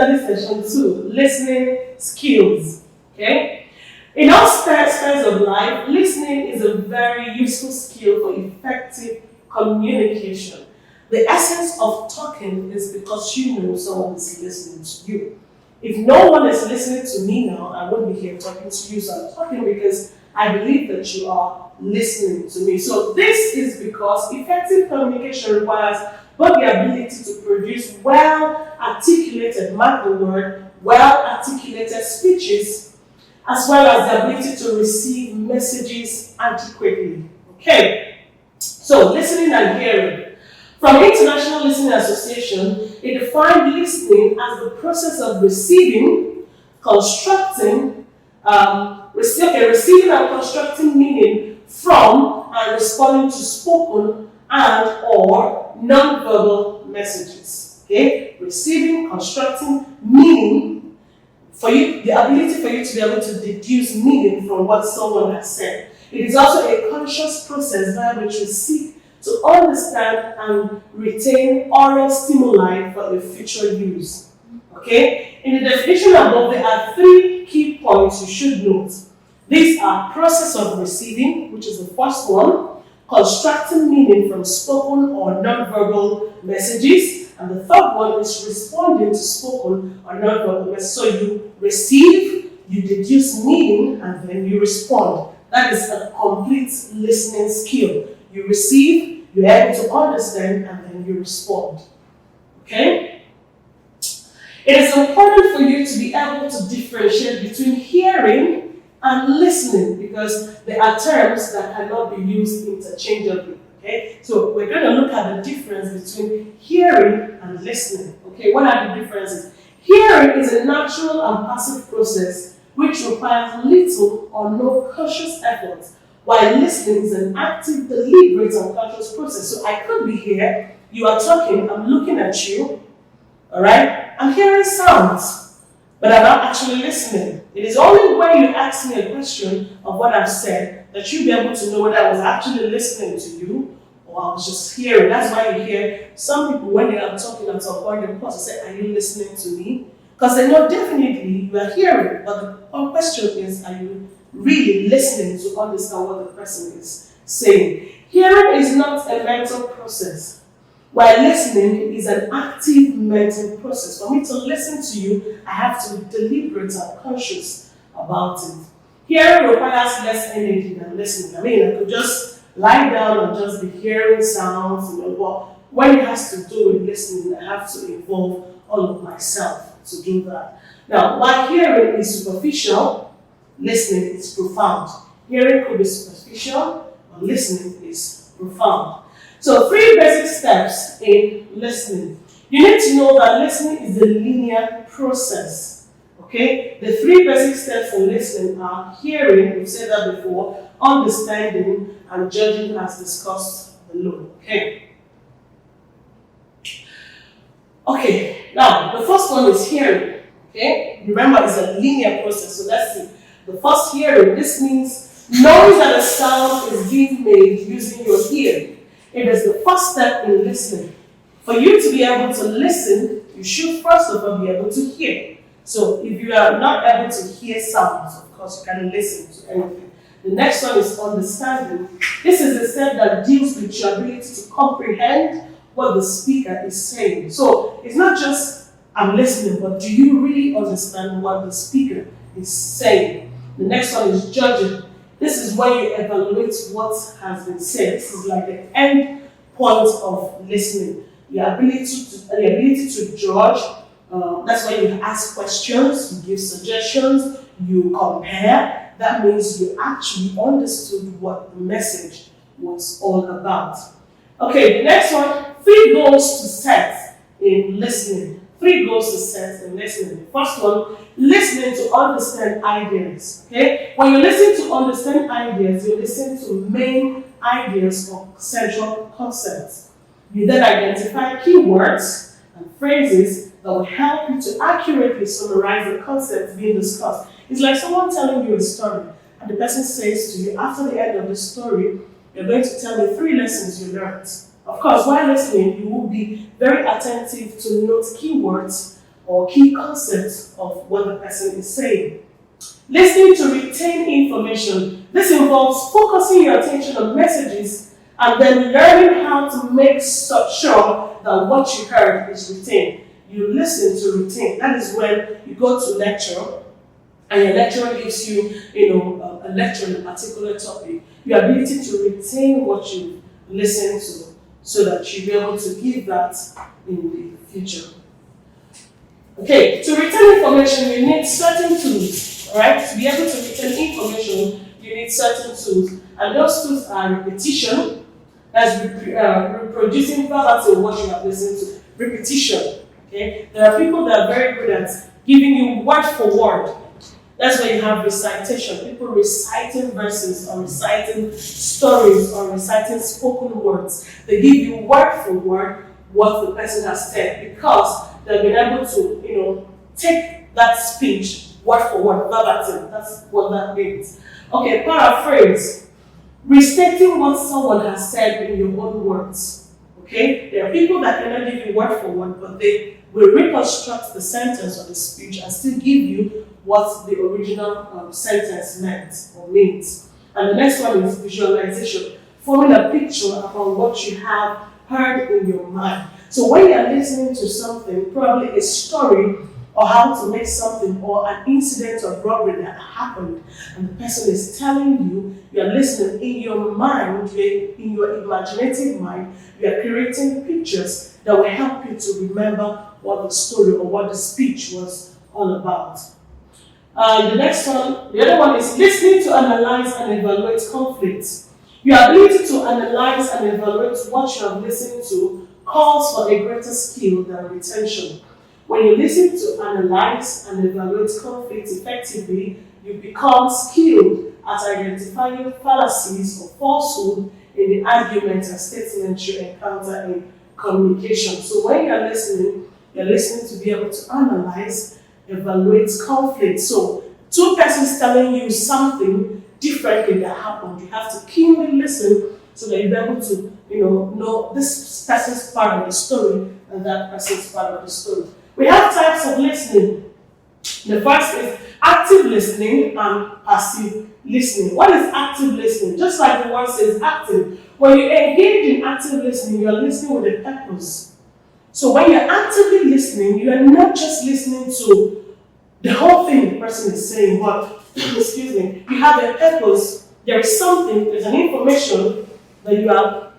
study session 2, listening skills. Okay? In all spheres of life, listening is a very useful skill for effective communication. The essence of talking is because you know someone is listening to you. If no one is listening to me now, I won't be here talking to you. So I'm talking because I believe that you are listening to me. So this is because effective communication requires both the ability to produce well-articulated, mark the word, well-articulated speeches, as well as the ability to receive messages adequately. Okay, so listening and hearing. From International Listening Association, it defined listening as the process of receiving, constructing, receiving and constructing meaning from and responding to spoken and or non-verbal messages. Okay, receiving, constructing meaning for you, the ability for you to be able to deduce meaning from what someone has said. It is also a conscious process by which we seek to understand and retain oral stimuli for a future use. Okay? In the definition above, there are 3 key points you should note. These are process of receiving, which is the first one, constructing meaning from spoken or non-verbal messages, and the third one is responding to spoken or non-verbal messages. So you receive, you deduce meaning, and then you respond. That is a complete listening skill. You receive, you're able to understand, and then you respond. Okay? It is important for you to be able to differentiate between hearing and listening because there are terms that cannot be used interchangeably. Okay? So we're going to look at the difference between hearing and listening. Okay, what are the differences? Hearing is a natural and passive process which requires little or no conscious effort, while listening is an active, deliberate, and conscious process. So I could be here, you are talking, I'm looking at you, all right? I'm hearing sounds, but I'm not actually listening. It is only when you ask me a question of what I've said that you'll be able to know whether I was actually listening to you or I was just hearing. That's why you hear some people, when they are talking at some point, they pause and say, are you listening to me? Because they know definitely you are hearing, but the question is, are you really listening to understand what the person is saying? Hearing is not a mental process, while listening is an active mental process. For me to listen to you, I have to be deliberate and conscious about it. Hearing requires less energy than listening. I mean, I could just lie down and just be hearing sounds, but when it has to do with listening, I have to involve all of myself to do that. Now, while hearing is superficial, listening is profound. Hearing could be superficial, but listening is profound. So 3 basic steps in listening. You need to know that listening is a linear process. Okay? The 3 basic steps in listening are hearing, we've said that before, understanding, and judging as discussed below. Okay, now the first one is hearing. Okay? Remember, it's a linear process, so let's see. The first hearing, this means knowing that a sound is being made using your ear. It is the first step in listening. For you to be able to listen, you should first of all be able to hear. So if you are not able to hear sounds, of course you can listen to anything. The next one is understanding. This is the step that deals with your ability to comprehend what the speaker is saying. So it's not just I'm listening, but do you really understand what the speaker is saying? The next one is judging. This is where you evaluate what has been said. This is like the end point of listening. Your ability to judge. That's why you ask questions, you give suggestions, you compare. That means you actually understood what the message was all about. Okay, the next one, 3 goals to set in listening. 3 goals to set in listening. The first one, listening to understand ideas. Okay? When you listen to understand ideas, you listen to main ideas or central concepts. You then identify keywords and phrases that will help you to accurately summarize the concepts being discussed. It's like someone telling you a story, and the person says to you, after the end of the story, you're going to tell me 3 lessons you learned. Of course, while listening, you will be very attentive to note keywords or key concepts of what the person is saying. Listening to retain information. This involves focusing your attention on messages and then learning how to make sure that what you heard is retained. You listen to retain. That is when you go to lecture and your lecturer gives you, a lecture on a particular topic. Your ability to retain what you listen to so that you'll be able to give that in the future. Okay, to retain information, you need certain tools, all right? To be able to retain information, you need certain tools. And those tools are repetition, that's reproducing verbatim what you have listened to. Repetition, okay? There are people that are very good at giving you word for word. That's where you have recitation. People reciting verses or reciting stories or reciting spoken words. They give you word for word what the person has said because they've been able to, take that speech word for word, verbatim. That's what that means. Okay, paraphrase. Restating what someone has said in your own words. Okay? There are people that cannot give you word for word, but they will reconstruct the sentence or the speech and still give you what the original sentence meant or means. And the next one is visualization. Forming a picture about what you have heard in your mind. So when you're listening to something, probably a story or how to make something or an incident of robbery that happened, and the person is telling you, you're listening in your mind, in your imaginative mind, you are creating pictures that will help you to remember what the story or what the speech was all about. The next one, the other one is listening to analyze and evaluate conflicts. Your ability to analyze and evaluate what you have listened to calls for a greater skill than retention. When you listen to analyze and evaluate conflicts effectively, you become skilled at identifying fallacies or falsehood in the arguments and statements you encounter in communication. So when you're listening to be able to analyze, evaluate conflict. So two persons telling you something differently that happened, you have to keenly listen so that you'll be able to know this person's part of the story and that person's part of the story. We have types of listening. The first is active listening and passive listening. What is active listening? Just like the word says active. When you engage in active listening, you are listening with a purpose. So when you're actively listening, you are not just listening to the whole thing the person is saying, but you have a purpose. There is something, there's an information that you are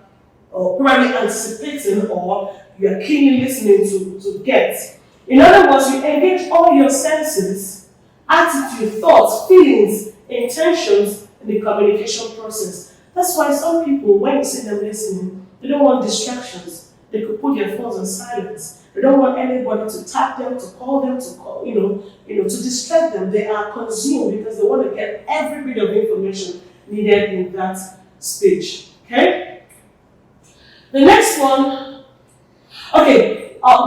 probably anticipating or you are keenly listening to get. In other words, you engage all your senses, attitude, thoughts, feelings, intentions in the communication process. That's why some people, when you see them listening, they don't want distractions. They could put their phones on silence. They don't want anybody to tap them, to call them, to distract them. They are consumed because they want to get every bit of information needed in that speech. Okay? The next one,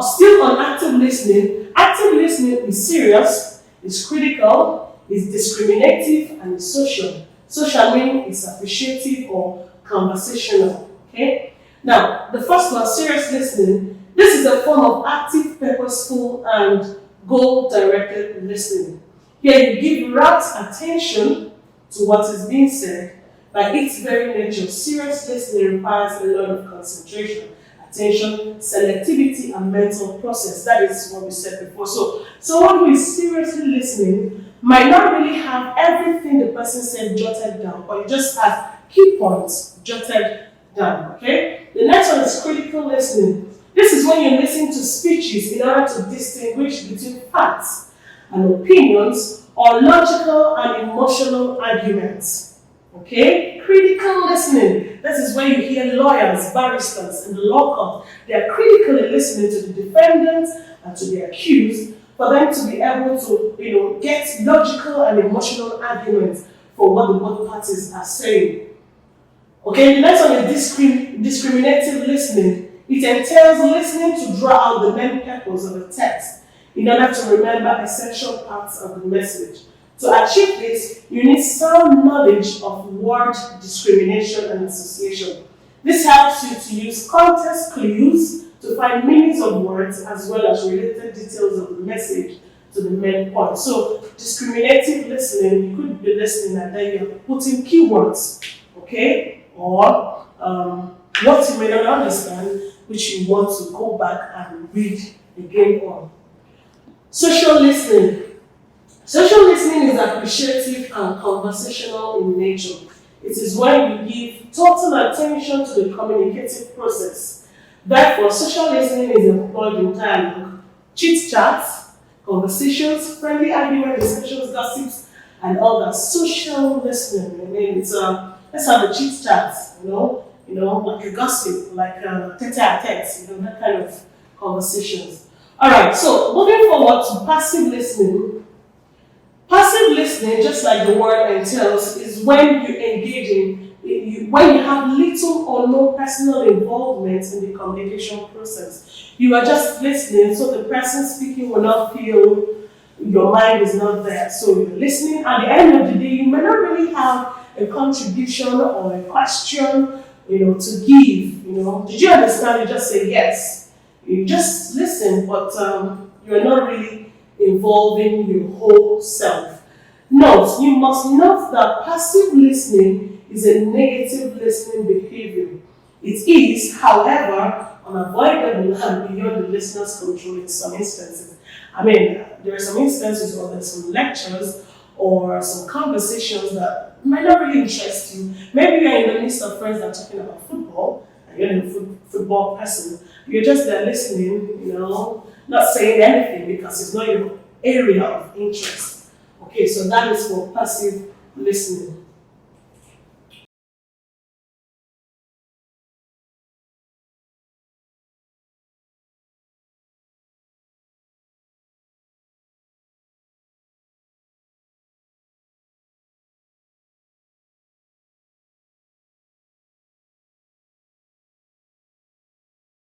still on active listening. Active listening is serious, is critical, is discriminative, and is social. Social meaning is appreciative or conversational. Okay? Now, the first one, serious listening. This is a form of active, purposeful, and goal-directed listening. Here you give rapt attention to what is being said. By its very nature, serious listening requires a lot of concentration, attention, selectivity, and mental process. That is what we said before. So someone who is seriously listening might not really have everything the person said jotted down, but you just have key points jotted down. Okay? The next one is critical listening. This is when you listen to speeches in order to distinguish between facts and opinions or logical and emotional arguments. Okay? Critical listening. This is when you hear lawyers, barristers in the law court. They are critically listening to the defendant and to the accused for them to be able to, get logical and emotional arguments for what the both parties are saying. Okay, the next one is discriminative listening. It entails listening to draw out the main purpose of a text in order to remember essential parts of the message. To achieve this, you need sound knowledge of word discrimination and association. This helps you to use context clues to find meanings of words as well as related details of the message to the main point. So discriminative listening, you could be listening and then you're putting keywords, okay, or what you may not understand, which you want to go back and read again on. Social listening. Social listening is appreciative and conversational in nature. It is when you give total attention to the communicative process. Therefore, social listening is employed in dialogue, chit-chats, conversations, friendly argument, discussions, gossips, and all that. Social listening, I mean, it's let's have a chit-chat, like a gossip, like tete-a-tete, that kind of conversations. All right, so moving forward to passive listening. Passive listening, just like the word entails, is when you engage when you have little or no personal involvement in the communication process. You are just listening, so the person speaking will not feel your mind is not there. So you're listening. At the end of the day, you may not really have a contribution or a question, to give. Did you understand? You just say yes. You just listen, but you're not really involving your whole self. Note, you must note that passive listening is a negative listening behavior. It is, however, unavoidable and beyond the listener's control in some instances. I mean, there are some instances where there's some lectures or some conversations that might not really interest you. Maybe you're in the midst of friends that are talking about football, and you're a football person. You're just there listening, not saying anything because it's not your area of interest. Okay, so that is for passive listening.